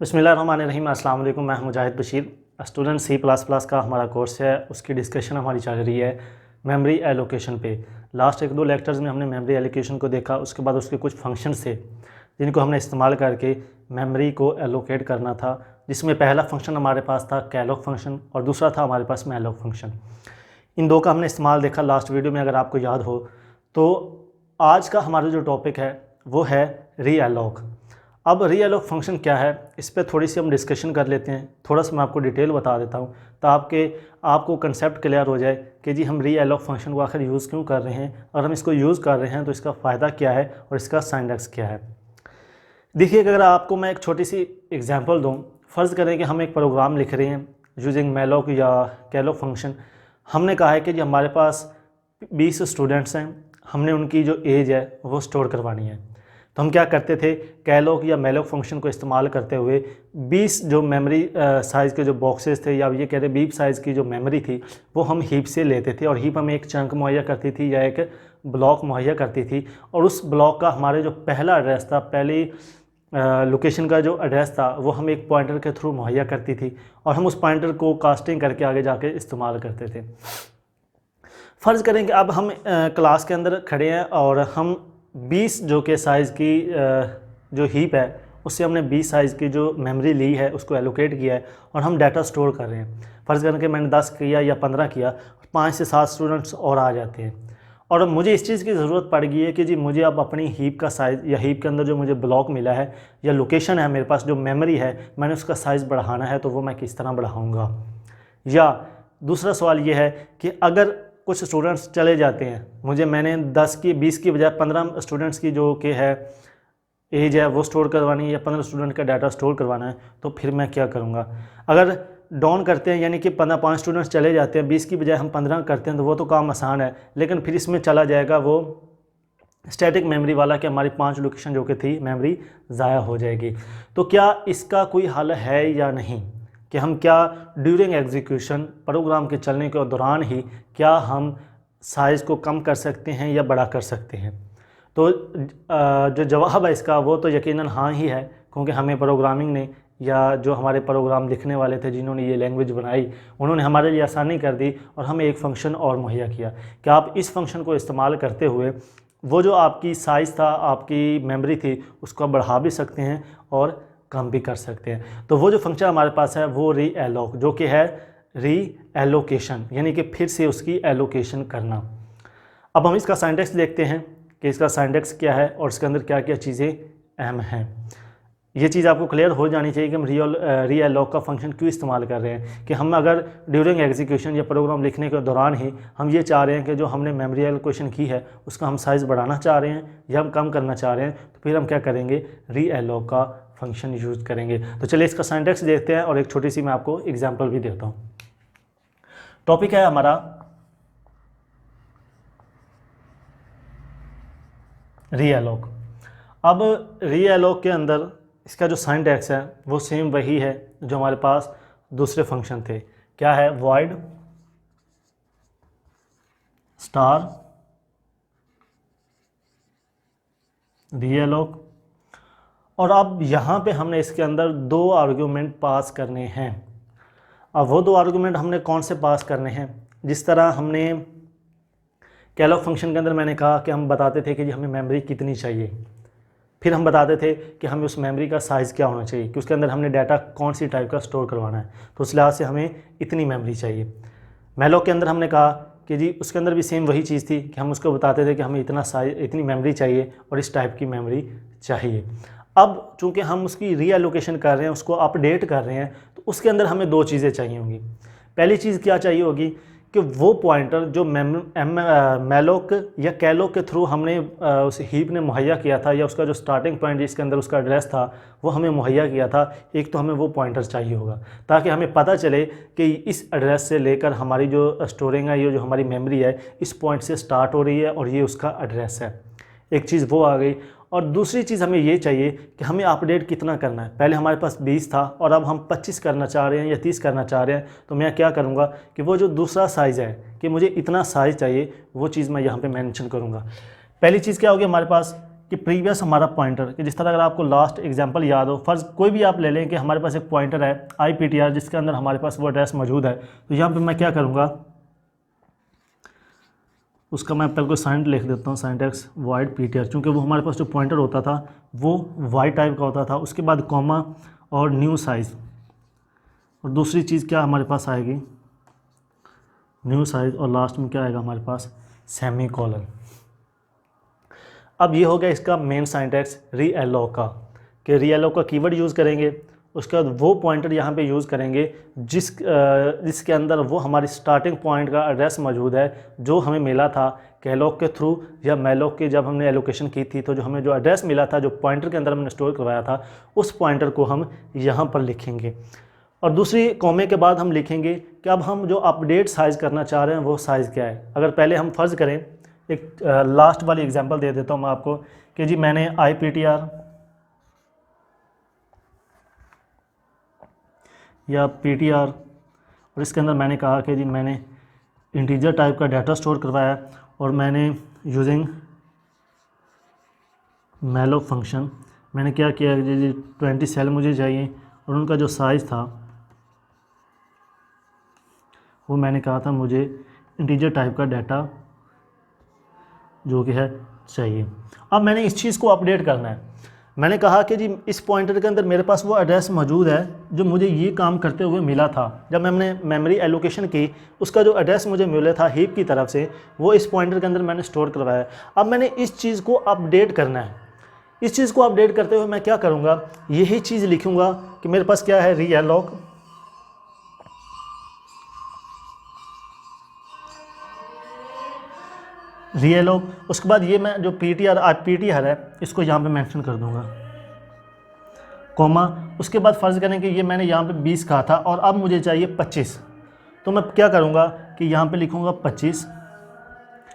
बिस्मिल्लाहिर्रहमानिर्रहीम। अस्सलाम वालेकुम। मैं मुजाहिद बशीर। स्टूडेंट C++ का हमारा कोर्स है, उसकी डिस्कशन हमारी चल रही है मेमोरी एलोकेशन पे। लास्ट एक दो लेक्चर्स में हमने मेमोरी एलोकेशन को देखा, उसके बाद उसके कुछ फंक्शंस थे जिनको हमने इस्तेमाल करके मेमोरी को एलोकेट करना था, जिसमें पहला फंक्शन हमारे पास था कैलोक फंक्शन और दूसरा था हमारे पास मैलोक फंक्शन। इन दो का हमने इस्तेमाल देखा लास्ट वीडियो में, अगर आपको याद हो। तो आज का हमारा जो टॉपिक है वो है रीएलोक। अब रीएलोक फंक्शन क्या है, इस पर थोड़ी सी हम डिस्कशन कर लेते हैं। थोड़ा सा मैं आपको डिटेल बता देता हूँ तो आपको कंसेप्ट क्लियर हो जाए कि जी हम रीएलोक फंक्शन को आखिर यूज़ क्यों कर रहे हैं, और हम इसको यूज़ कर रहे हैं तो इसका फ़ायदा क्या है और इसका सिंटैक्स क्या है। देखिए, अगर आपको मैं एक छोटी सी एग्जांपल दूं, फ़र्ज़ करें कि हम एक प्रोग्राम लिख रहे हैं यूजिंग मैलोक या कैलोक फंक्शन। हमने कहा है कि जी हमारे पास 20 स्टूडेंट्स हैं, हमने उनकी जो एज है वो स्टोर करवानी है। तो हम क्या करते थे, कैलोक या मैलोक फंक्शन को इस्तेमाल करते हुए 20 जो मेमोरी साइज़ के जो बॉक्सेस थे, या ये कह रहे 20 साइज़ की जो मेमोरी थी, वो हम हीप से लेते थे। और हीप हमें एक चंक मुहैया करती थी या एक ब्लॉक मुहैया करती थी, और उस ब्लॉक का हमारे जो पहला एड्रेस था, पहली लोकेशन का जो एड्रेस था, वो हम एक पॉइंटर के थ्रू मुहैया करती थी, और हम उस पॉइंटर को कास्टिंग करके आगे जाके इस्तेमाल करते थे। फ़र्ज़ करें कि अब हम क्लास के अंदर खड़े हैं और हम 20 जो के साइज़ की जो हीप है, उससे हमने 20 साइज़ की जो मेमोरी ली है उसको एलोकेट किया है, और हम डाटा स्टोर कर रहे हैं। फ़र्ज़ करें कि मैंने 10 किया या 15 किया, 5 से 7 स्टूडेंट्स और आ जाते हैं, और मुझे इस चीज़ की ज़रूरत पड़ गई है कि जी मुझे अब अपनी हीप का साइज़, या हीप के अंदर जो मुझे ब्लॉक मिला है या लोकेशन है मेरे पास, जो मेमोरी है, मैंने उसका साइज़ बढ़ाना है, तो वो मैं किस तरह बढ़ाऊँगा। या दूसरा सवाल ये है कि अगर कुछ स्टूडेंट्स चले जाते हैं, मैंने 10 की 20 की बजाय 15 स्टूडेंट्स की जो कि है एज है वो स्टोर करवानी है, या 15 स्टूडेंट का डाटा स्टोर करवाना है, तो फिर मैं क्या करूँगा। अगर डाउन करते हैं, यानी कि 5 स्टूडेंट्स चले जाते हैं, 20 की बजाय हम 15 करते हैं, तो वो तो काम आसान है, लेकिन फिर इसमें चला जाएगा वो स्टैटिक मेमोरी वाला कि हमारी 5 लोकेशन जो कि थी मेमोरी ज़ाया हो जाएगी। तो क्या इसका कोई हल है या नहीं, कि हम क्या ड्यूरिंग एग्जीक्यूशन प्रोग्राम के चलने के दौरान ही क्या हम साइज़ को कम कर सकते हैं या बड़ा कर सकते हैं। तो जो जवाब है इसका वो तो यकीनन हाँ ही है, क्योंकि हमें प्रोग्रामिंग ने, या जो हमारे प्रोग्राम लिखने वाले थे जिन्होंने ये लैंग्वेज बनाई, उन्होंने हमारे लिए आसानी कर दी और हमें एक फ़ंक्शन और मुहैया किया कि आप इस फंक्शन को इस्तेमाल करते हुए वो जो आपकी साइज़ था, आपकी मेमोरी थी, उसको आप बढ़ा भी सकते हैं और कम भी कर सकते हैं। तो वो जो फंक्शन हमारे पास है वो रीएलोक, जो कि है रीएलोकेशन, यानी कि फिर से उसकी एलोकेशन करना। अब हम इसका सिंटैक्स देखते हैं कि इसका सिंटैक्स क्या है और इसके अंदर क्या क्या चीज़ें अहम हैं। ये चीज़ आपको क्लियर हो जानी चाहिए कि हम रीएलोक का फंक्शन क्यों इस्तेमाल कर रहे हैं। कि हम अगर ड्यूरिंग एग्जीक्यूशन या प्रोग्राम लिखने के दौरान ही हम ये चाह रहे हैं कि जो हमने मेमोरी एलोकेशन की है उसका हम साइज़ बढ़ाना चाह रहे हैं या हम कम करना चाह रहे हैं, तो फिर हम क्या करेंगे, रीएलोक का फंक्शन यूज़ करेंगे। तो चलिए इसका सिंटैक्स देखते हैं, और एक छोटी सी मैं आपको एग्जांपल भी देता हूँ। टॉपिक है हमारा रीएलोक। अब रीएलोक के अंदर इसका जो सिंटैक्स है वो सेम वही है जो हमारे पास दूसरे फंक्शन थे। क्या है, वॉइड स्टार रीएलोक, और अब यहाँ पे हमने इसके अंदर 2 आर्गुमेंट पास करने हैं। अब वो 2 आर्गुमेंट हमने कौन से पास करने हैं, जिस तरह हमने कैलोक फंक्शन के अंदर मैंने कहा कि हम बताते थे कि जी हमें मेमोरी कितनी चाहिए, फिर हम बताते थे कि हमें उस मेमोरी का साइज़ क्या होना चाहिए, कि उसके अंदर हमने डाटा कौन सी टाइप का स्टोर करवाना है, तो उस लिहाज से हमें इतनी मेमोरी चाहिए। मैलोक के अंदर हमने कहा कि जी उसके अंदर भी सेम वही चीज़ थी कि हम उसको बताते थे कि हमें इतना साइज, इतनी मेमोरी चाहिए और इस टाइप की मेमोरी चाहिए। अब चूँकि हम उसकी रीएलोकेशन कर रहे हैं, उसको अपडेट कर रहे हैं, तो उसके अंदर हमें 2 चीज़ें चाहिए होंगी। पहली चीज़ क्या चाहिए होगी कि वो पॉइंटर जो मैलोक या कैलोक के थ्रू हमने उस हीप ने मुहैया किया था, या उसका जो स्टार्टिंग पॉइंट जिसके अंदर उसका एड्रेस था वो हमें मुहैया किया था, एक तो हमें वो पॉइंटर चाहिए होगा, ताकि हमें पता चले कि इस एड्रेस से लेकर हमारी जो स्टोरिंग है, ये जो हमारी मेमोरी है, इस पॉइंट से स्टार्ट हो रही है और ये उसका एड्रेस है। एक चीज़ वो आ गई। और दूसरी चीज़ हमें ये चाहिए कि हमें अपडेट कितना करना है। पहले हमारे पास 20 था और अब हम 25 करना चाह रहे हैं या 30 करना चाह रहे हैं, तो मैं क्या करूँगा कि वो जो दूसरा साइज़ है कि मुझे इतना साइज़ चाहिए, वो चीज़ मैं यहाँ पे मेंशन करूँगा। पहली चीज़ क्या होगी हमारे पास कि प्रीवियस हमारा पॉइंटर, कि जिस तरह अगर आपको लास्ट एग्जांपल याद हो, फ़र्ज़ कोई भी आप ले लें कि हमारे पास एक पॉइंटर है IPTR जिसके अंदर हमारे पास वो एड्रेस मौजूद है, तो यहाँ पे मैं क्या करूँगा, उसका मैं पहले को साइन लिख देता हूँ, सिंटैक्स वॉइड PTR, चूँकि वो हमारे पास जो पॉइंटर होता था वो वाई टाइप का होता था, उसके बाद कॉमा और न्यू साइज़, और दूसरी चीज़ क्या हमारे पास आएगी, न्यू साइज़, और लास्ट में क्या आएगा हमारे पास, सेमी कॉलन। अब ये हो गया इसका मेन सिंटैक्स रीएलोक का, कि रीएलोक का कीवर्ड यूज़ करेंगे, उसके बाद वो पॉइंटर यहाँ पे यूज़ करेंगे जिसके अंदर वो हमारी स्टार्टिंग पॉइंट का एड्रेस मौजूद है जो हमें मिला था कैलोक के थ्रू या मैलोक के, जब हमने एलोकेशन की थी तो जो हमें जो एड्रेस मिला था जो पॉइंटर के अंदर हमने स्टोर करवाया था उस पॉइंटर को हम यहाँ पर लिखेंगे। और दूसरी कॉमे के बाद हम लिखेंगे कि अब हम जो अपडेट साइज़ करना चाह रहे हैं वो साइज़ क्या है। अगर पहले हम फ़र्ज़ करें, एक लास्ट वाली एग्जांपल दे देता हूँ मैं आपको कि जी मैंने IPTR या PTR और इसके अंदर मैंने कहा कि जी मैंने इंटीजर टाइप का डाटा स्टोर करवाया और मैंने यूजिंग मैलोक फंक्शन मैंने क्या किया कि जी 20 सेल मुझे चाहिए और उनका जो साइज़ था वो मैंने कहा था मुझे इंटीजर टाइप का डाटा जो कि है चाहिए। अब मैंने इस चीज़ को अपडेट करना है, मैंने कहा कि जी इस पॉइंटर के अंदर मेरे पास वो एड्रेस मौजूद है जो मुझे ये काम करते हुए मिला था जब मैंने मेमोरी एलोकेशन की, उसका जो एड्रेस मुझे मिला था हीप की तरफ से वो इस पॉइंटर के अंदर मैंने स्टोर करवाया। अब मैंने इस चीज़ को अपडेट करना है, इस चीज़ को अपडेट करते हुए मैं क्या करूँगा, यही चीज़ लिखूँगा कि मेरे पास क्या है, रीएलोक उसके बाद ये मैं जो PTR है इसको यहाँ पे मेंशन कर दूँगा, कॉमा, उसके बाद फ़र्ज़ करें कि ये मैंने यहाँ पे 20 कहा था और अब मुझे चाहिए 25, तो मैं क्या करूँगा कि यहाँ पे लिखूँगा 25,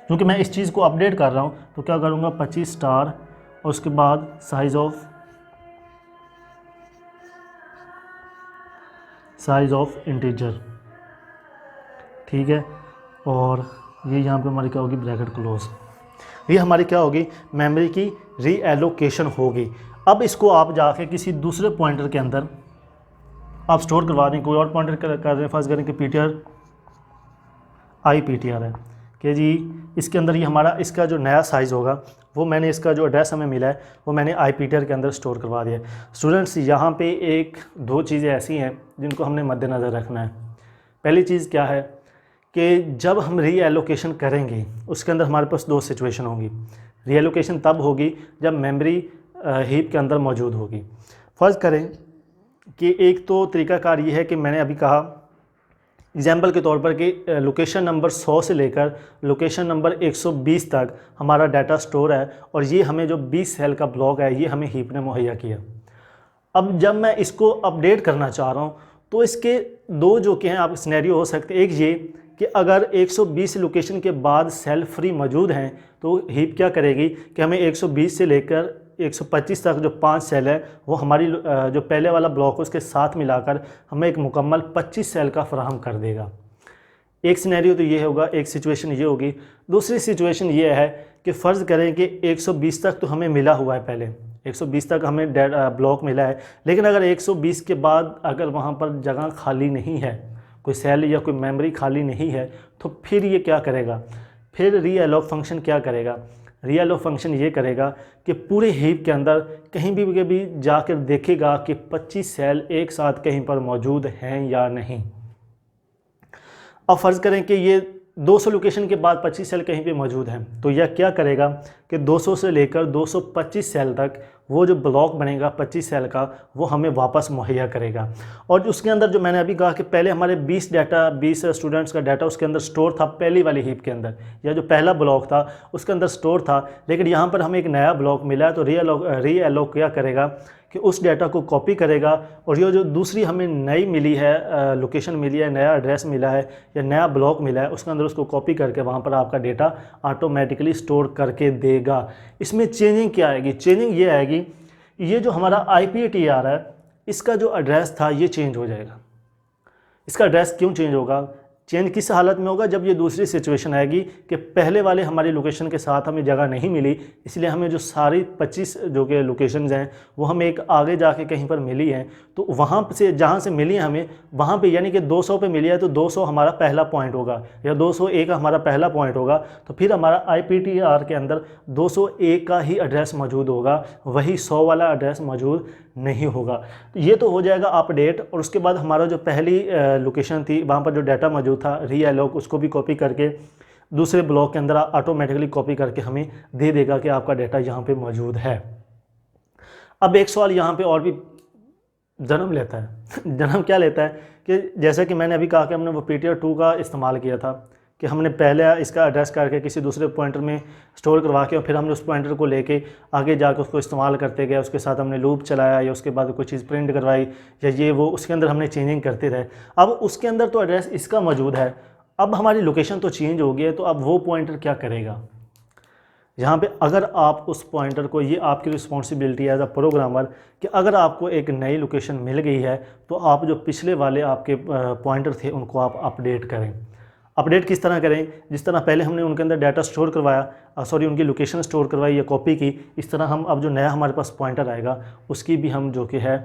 क्योंकि मैं इस चीज़ को अपडेट कर रहा हूँ तो क्या करूँगा 25 स्टार और उसके बाद साइज़ ऑफ इंटीजर, ठीक है। और ये यहाँ पे हमारी क्या होगी, ब्रैकेट क्लोज, ये हमारी क्या होगी, मेमोरी की रीएलोकेशन होगी। अब इसको आप जाके किसी दूसरे पॉइंटर के अंदर आप स्टोर करवा दें, कोई और पॉइंटर कर रहे हैं, फर्ज करें कि IPTR है कि जी इसके अंदर ये हमारा इसका जो नया साइज़ होगा वो मैंने इसका जो एड्रेस हमें मिला है वो मैंने IPTR के अंदर स्टोर करवा दिया। स्टूडेंट्स यहाँ पे एक दो चीज़ें ऐसी हैं जिनको हमने मद्देनज़र रखना है। पहली चीज़ क्या है कि जब हम रीएलोकेशन करेंगे उसके अंदर हमारे पास दो सिचुएशन होंगी। रीएलोकेशन तब होगी जब मेमोरी हीप के अंदर मौजूद होगी। फ़र्ज़ करें कि एक तो तरीक़ाकार ये है कि मैंने अभी कहा एग्जाम्पल के तौर पर कि लोकेशन नंबर 100 से लेकर लोकेशन नंबर 120 तक हमारा डाटा स्टोर है और ये हमें जो 20 सेल का ब्लॉक है ये हमें हीप ने मुहैया किया। अब जब मैं इसको अपडेट करना चाह रहा हूँ तो इसके दो जो कि हैं आप सिनेरियो हो सकते हैं। एक ये कि अगर 120 लोकेशन के बाद सेल फ्री मौजूद हैं तो हीप क्या करेगी कि हमें 120 से लेकर 125 तक जो 5 सेल है वो हमारी जो पहले वाला ब्लॉक है उसके साथ मिलाकर हमें एक मुकम्मल 25 सेल का फराहम कर देगा। एक सिनेरियो तो ये होगा, एक सिचुएशन ये होगी। दूसरी सिचुएशन ये है कि फ़र्ज़ करें कि 120 तक तो हमें मिला हुआ है, पहले 120 तक हमें ब्लॉक मिला है, लेकिन अगर 120 के बाद अगर वहाँ पर जगह खाली नहीं है, कोई सेल या कोई मेमोरी खाली नहीं है, तो फिर ये क्या करेगा, फिर रीएलोक फंक्शन क्या करेगा, रीएलोक फंक्शन ये करेगा कि पूरे हीप के अंदर कहीं भी जाकर देखेगा कि 25 सेल एक साथ कहीं पर मौजूद हैं या नहीं। अब फ़र्ज़ करें कि ये 200 लोकेशन के बाद 25 सेल कहीं पे मौजूद हैं, तो यह क्या करेगा कि 200 से लेकर 225 सेल तक वो जो ब्लॉक बनेगा 25 सेल का वो हमें वापस मुहैया करेगा। और उसके अंदर जो मैंने अभी कहा कि पहले हमारे 20 स्टूडेंट्स का डाटा उसके अंदर स्टोर था पहली वाली हीप के अंदर, या जो पहला ब्लॉक था उसके अंदर स्टोर था, लेकिन यहाँ पर हमें एक नया ब्लॉक मिला है तो रीएलोक क्या करेगा कि उस डाटा को कॉपी करेगा और ये जो दूसरी हमें नई मिली है लोकेशन मिली है, नया एड्रेस मिला है या नया ब्लॉक मिला है, उसके अंदर उसको कॉपी करके वहाँ पर आपका डेटा ऑटोमेटिकली स्टोर करके देगा। इसमें चेंजिंग क्या आएगी, चेंजिंग ये आएगी, ये जो हमारा IPTR है इसका जो एड्रेस था ये चेंज हो जाएगा। इसका एड्रेस क्यों चेंज होगा, चेंज किस हालत में होगा, जब ये दूसरी सिचुएशन आएगी कि पहले वाले हमारी लोकेशन के साथ हमें जगह नहीं मिली, इसलिए हमें जो सारी 25 जो कि लोकेशंस हैं वो हमें एक आगे जाके कहीं पर मिली हैं, तो वहाँ से जहाँ से मिली है हमें वहाँ पे यानी कि 200 पे मिली है तो 200 हमारा पहला पॉइंट होगा या 201 हमारा पहला पॉइंट होगा, तो फिर हमारा IPTR के अंदर 201 का ही एड्रेस मौजूद होगा, वही 100 वाला एड्रेस मौजूद नहीं होगा। ये तो हो जाएगा अपडेट। और उसके बाद हमारा जो पहली लोकेशन थी वहाँ पर जो डाटा मौजूद था रीअलोक, उसको भी कॉपी करके दूसरे ब्लॉक के अंदर ऑटोमेटिकली कॉपी करके हमें दे देगा कि आपका डाटा यहाँ पे मौजूद है। अब एक सवाल यहाँ पे और भी जन्म लेता है जन्म क्या लेता है कि जैसे कि मैंने अभी कहा कि हमने वो PTR2 का इस्तेमाल किया था कि हमने पहले इसका एड्रेस करके किसी दूसरे पॉइंटर में स्टोर करवा के और फिर हमने उस पॉइंटर को लेके आगे जाकर उसको इस्तेमाल करते गए, उसके साथ हमने लूप चलाया या उसके बाद कोई चीज़ प्रिंट करवाई या ये वो, उसके अंदर हमने चेंजिंग करते रहे। अब उसके अंदर तो एड्रेस इसका मौजूद है, अब हमारी लोकेशन तो चेंज हो गई है, तो अब वो पॉइंटर क्या करेगा यहाँ पे? अगर आप उस पॉइंटर को, ये आपकी रिस्पॉन्सिबिलिटी है एज अ प्रोग्रामर कि अगर आपको एक नई लोकेशन मिल गई है तो आप जो पिछले वाले आपके पॉइंटर थे उनको आप अपडेट करें। अपडेट किस तरह करें? जिस तरह पहले हमने उनके अंदर डाटा स्टोर करवाया, उनकी लोकेशन स्टोर करवाई या कॉपी की, इस तरह हम अब जो नया हमारे पास पॉइंटर आएगा उसकी भी हम जो कि है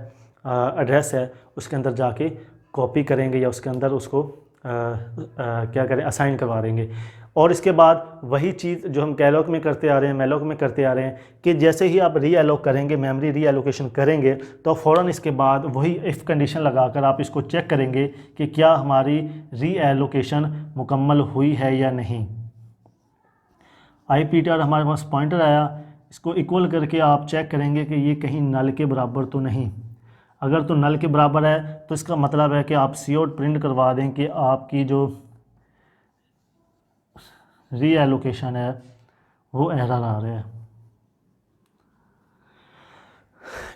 एड्रेस है उसके अंदर जाके कॉपी करेंगे या उसके अंदर उसको क्या करें, असाइन करवा देंगे। और इसके बाद वही चीज़ जो हम कैलोक में करते आ रहे हैं, मेलोक में करते आ रहे हैं कि जैसे ही आप रीअलोक करेंगे, मेमोरी रीअलोकेशन करेंगे, तो फ़ौरन इसके बाद वही इफ़ कंडीशन लगाकर आप इसको चेक करेंगे कि क्या हमारी रीअलोकेशन मुकम्मल हुई है या नहीं। IPTR हमारे पास पॉइंटर आया, इसको इक्वल करके आप चेक करेंगे कि ये कहीं नल के बराबर तो नहीं। अगर तो नल के बराबर है तो इसका मतलब है कि आप COUT प्रिंट करवा दें कि आपकी जो रीएलोकेशन है वो एरर आ रहा है।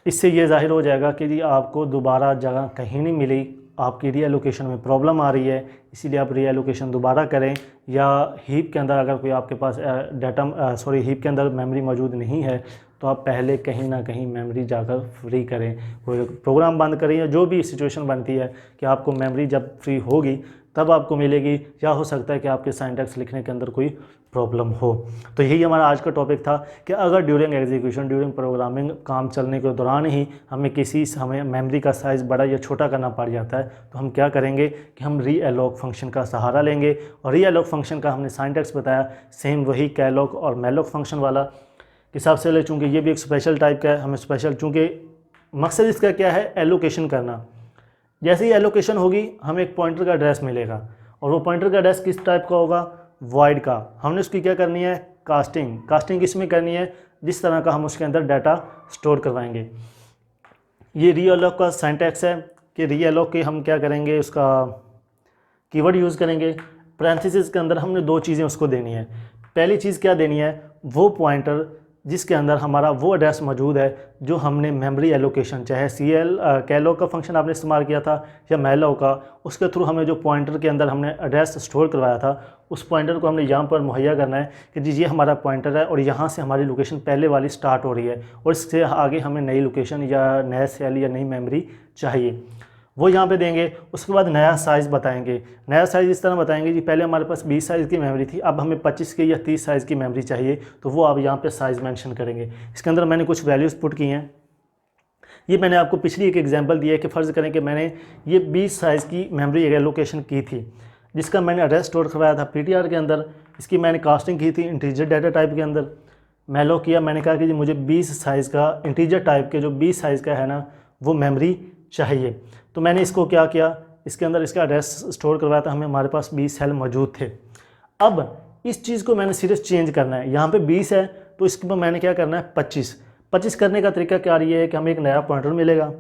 इससे ये जाहिर हो जाएगा कि जी आपको दोबारा जगह कहीं नहीं मिली, आपकी रीएलोकेशन में प्रॉब्लम आ रही है, इसीलिए आप रीएलोकेशन दोबारा करें। या हीप के अंदर अगर कोई आपके पास हीप के अंदर मेमोरी मौजूद नहीं है तो आप पहले कहीं ना कहीं मेमोरी जाकर फ्री करें, कोई प्रोग्राम बंद करें या जो भी सिचुएशन बनती है कि आपको मेमोरी जब फ्री होगी तब आपको मिलेगी, या हो सकता है कि आपके सिंटैक्स लिखने के अंदर कोई प्रॉब्लम हो। तो यही हमारा आज का टॉपिक था कि अगर ड्यूरिंग एग्जीक्यूशन, ड्यूरिंग प्रोग्रामिंग काम चलने के दौरान ही हमें मेमोरी का साइज़ बड़ा या छोटा करना पड़ जाता है तो हम क्या करेंगे कि हम रीअलोक फंक्शन का सहारा लेंगे। और रीअलोक फंक्शन का हमने सिंटैक्स बताया सेम वही कैलोक और मेलोक फंक्शन वाला हिसाब से ले, चूँकि ये भी एक स्पेशल टाइप का है, हमें स्पेशल, चूँकि मकसद इसका क्या है, एलोकेशन करना। जैसे ही एलोकेशन होगी हमें एक पॉइंटर का एड्रेस मिलेगा और वो पॉइंटर का एड्रेस किस टाइप का होगा, वॉइड का। हमने उसकी क्या करनी है, कास्टिंग किस में करनी है, जिस तरह का हम उसके अंदर डाटा स्टोर करवाएंगे। ये रीअलोक का सिंटैक्स है कि रीअलोक के हम क्या करेंगे, उसका कीवर्ड यूज़ करेंगे। पैरेंथेसिस के अंदर हमने दो चीज़ें उसको देनी है। पहली चीज़ क्या देनी है, वो पॉइंटर जिसके अंदर हमारा वो एड्रेस मौजूद है जो हमने मेमोरी एलोकेशन, चाहे कैलोक का फंक्शन आपने इस्तेमाल किया था या मेलोक का, उसके थ्रू हमें जो पॉइंटर के अंदर हमने एड्रेस स्टोर करवाया था उस पॉइंटर को हमने यहाँ पर मुहैया करना है कि जी ये हमारा पॉइंटर है और यहाँ से हमारी लोकेशन पहले वाली स्टार्ट हो रही है और इससे आगे हमें नई लोकेशन या नया सेल या नई मेमोरी चाहिए, वो यहाँ पे देंगे। उसके बाद नया साइज़ बताएंगे। नया साइज़ इस तरह बताएंगे जी पहले हमारे पास 20 साइज़ की मेमोरी थी, अब हमें 25 की या 30 साइज़ की मेमोरी चाहिए, तो वो आप यहाँ पे साइज़ मेंशन करेंगे। इसके अंदर मैंने कुछ वैल्यूज़ पुट की हैं। ये मैंने आपको पिछली एक एग्जांपल दिया है कि फ़र्ज़ करें कि मैंने ये 20 साइज़ की मेमोरी एलोकेशन की थी जिसका मैंने एड्रेस स्टोर करवाया था PTR के अंदर। इसकी मैंने कास्टिंग की थी इंटीजर डाटा टाइप के अंदर। मेलोक किया, मैंने कहा कि जी मुझे 20 साइज़ का इंटीजर टाइप के जो 20 साइज़ का है ना वो मेमोरी चाहिए। तो मैंने इसको क्या किया, इसके अंदर इसका एड्रेस स्टोर करवाया था, हमारे पास 20 सेल मौजूद थे। अब इस चीज़ को मैंने सिर्फ चेंज करना है, यहाँ पे 20 है तो इसके ऊपर मैंने क्या करना है 25 करने का तरीका क्या ये है कि हमें एक नया पॉइंटर मिलेगा।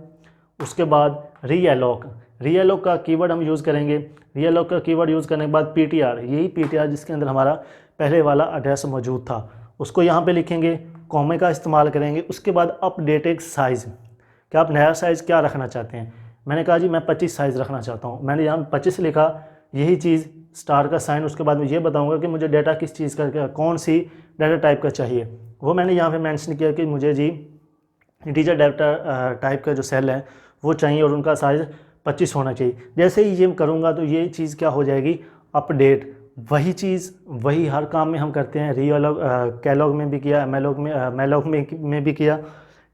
उसके बाद रीअलोक का कीवर्ड हम यूज़ करेंगे। रीअलोक का कीवर्ड यूज़ करने के बाद PTR, यही PTR जिसके अंदर हमारा पहले वाला एड्रेस मौजूद था उसको यहाँ पे लिखेंगे, कॉमे का इस्तेमाल करेंगे। उसके बाद अपडेटेड साइज़, कि आप नया साइज़ क्या रखना चाहते हैं। मैंने कहा जी मैं 25 साइज़ रखना चाहता हूँ, मैंने यहाँ 25 लिखा, यही चीज़ स्टार का साइन। उसके बाद मैं ये बताऊँगा कि मुझे डाटा किस चीज़ का, कौन सी डाटा टाइप का चाहिए, वो मैंने यहाँ पे मेंशन किया कि मुझे जी इंटीजर डाटा टाइप का जो सेल है वो चाहिए और उनका साइज़ 25 होना चाहिए। जैसे ही ये करूँगा तो ये चीज़ क्या हो जाएगी, अपडेट, वही चीज़ वही हर काम में हम करते हैं। कैलॉग में भी किया, मेलॉग में भी किया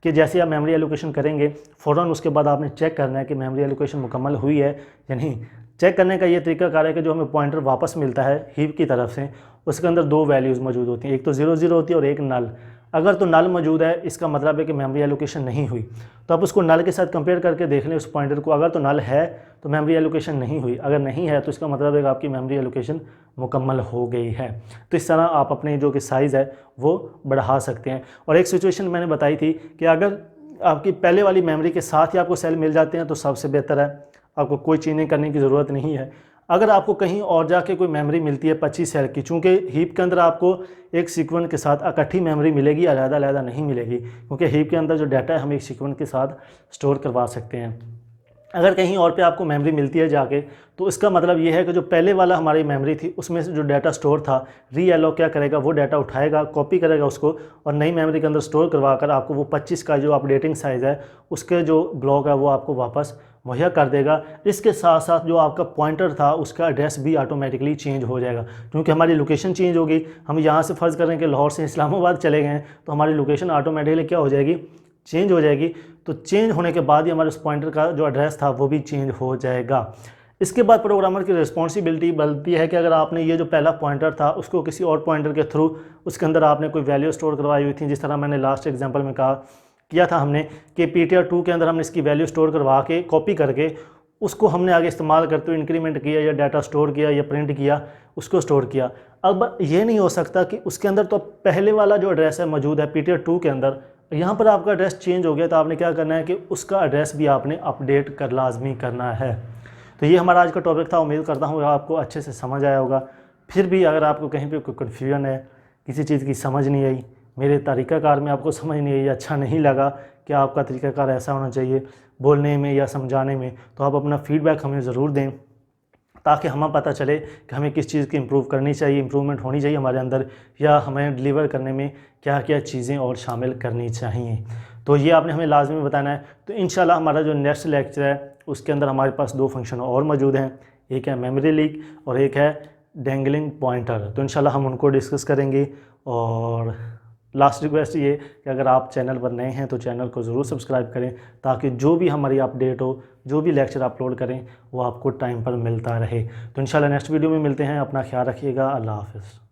कि जैसे आप मेमोरी एलोकेशन करेंगे फ़ौरन उसके बाद आपने चेक करना है कि मेमोरी एलोकेशन मुकम्मल हुई है या नहीं। चेक करने का ये तरीकाकार है कि जो हमें पॉइंटर वापस मिलता है हीप की तरफ से, उसके अंदर दो वैल्यूज़ मौजूद होती हैं, एक तो 0 होती है और एक नल। अगर तो नल मौजूद है इसका मतलब है कि मेमोरी एलोकेशन नहीं हुई, तो आप उसको नल के साथ कंपेयर करके देख लें उस पॉइंटर को। अगर तो नल है तो मेमोरी एलोकेशन नहीं हुई, अगर नहीं है तो इसका मतलब है कि आपकी मेमोरी एलोकेशन मुकम्मल हो गई है। तो इस तरह आप अपने जो कि साइज़ है वो बढ़ा सकते हैं। और एक सिचुएशन मैंने बताई थी कि अगर आपकी पहले वाली मेमोरी के साथ ही आपको सेल मिल जाते हैं तो सबसे बेहतर है, आपको कोई चेंजिंग करने की ज़रूरत नहीं है। अगर आपको कहीं और जाके कोई मेमोरी मिलती है 25 सेल की, चूँकि हीप के अंदर आपको एक सीक्वेंस के साथ इकट्ठी मेमोरी मिलेगी, अलग-अलग नहीं मिलेगी, क्योंकि हीप के अंदर जो डाटा है हम एक सीक्वेंस के साथ स्टोर करवा सकते हैं। अगर कहीं और पे आपको मेमोरी मिलती है जाके, तो इसका मतलब ये है कि जो पहले वाला हमारी मेमोरी थी उसमें से जो डाटा स्टोर था, रीएलोक क्या करेगा, वो डाटा उठाएगा, कॉपी करेगा उसको और नई मेमोरी के अंदर स्टोर करवा कर आपको वो 25 का जो अपडेटिंग साइज़ है उसके जो ब्लॉक है वो आपको वापस मुहैया कर देगा। इसके साथ साथ जो आपका पॉइंटर था उसका एड्रेस भी ऑटोमेटिकली चेंज हो जाएगा, क्योंकि हमारी लोकेशन चेंज होगी। हम यहाँ से फ़र्ज़ करें कि लाहौर से इस्लामाबाद चले गए हैं तो हमारी लोकेशन ऑटोमेटिकली क्या हो जाएगी, चेंज हो जाएगी। तो चेंज होने के बाद ही हमारे उस पॉइंटर का जो एड्रेस था वो भी चेंज हो जाएगा। इसके बाद प्रोग्रामर की रिस्पॉन्सिबिलिटी बनती है कि अगर आपने ये जो पहला पॉइंटर था उसको किसी और पॉइंटर के थ्रू उसके अंदर आपने कोई वैल्यू स्टोर करवाई हुई थी, जिस तरह मैंने लास्ट एग्जांपल में किया था हमने कि PTR2 के अंदर हमने इसकी वैल्यू स्टोर करवा के कॉपी करके उसको हमने आगे इस्तेमाल करते हुए इंक्रीमेंट किया या डाटा स्टोर किया या प्रिंट किया, उसको स्टोर किया। अब ये नहीं हो सकता कि उसके अंदर तो पहले वाला जो एड्रेस है मौजूद है PTR2 के अंदर, यहाँ पर आपका एड्रेस चेंज हो गया, तो आपने क्या करना है कि उसका एड्रेस भी आपने अपडेट कर लाजमी करना है। तो ये हमारा आज का टॉपिक था। उम्मीद करता हूँ आपको अच्छे से समझ आया होगा। फिर भी अगर आपको कहीं पे कोई कन्फ्यूजन है, किसी चीज़ की समझ नहीं आई, मेरे तरीक़ाकार में आपको समझ नहीं आई, अच्छा नहीं लगा कि आपका तरीक़ाकार ऐसा होना चाहिए बोलने में या समझाने में, तो आप अपना फ़ीडबैक हमें ज़रूर दें ताकि हमें पता चले कि हमें किस चीज़ की इम्प्रूव करनी चाहिए, इम्प्रूवमेंट होनी चाहिए हमारे अंदर, या हमें डिलीवर करने में क्या क्या चीज़ें और शामिल करनी चाहिए। तो ये आपने हमें लाजमी बताना है। तो इंशाल्लाह हमारा जो नेक्स्ट लेक्चर है उसके अंदर हमारे पास दो फंक्शन और मौजूद हैं, एक है मेमोरी लीक और एक है डेंगलिंग पॉइंटर। तो इंशाल्लाह हम उनको डिस्कस करेंगे। और लास्ट रिक्वेस्ट ये कि अगर आप चैनल पर नए हैं तो चैनल को ज़रूर सब्सक्राइब करें ताकि जो भी हमारी अपडेट हो, जो भी लेक्चर अपलोड करें वो आपको टाइम पर मिलता रहे। तो इंशाल्लाह नेक्स्ट वीडियो में मिलते हैं। अपना ख्याल रखिएगा। अल्लाह हाफ़िज़।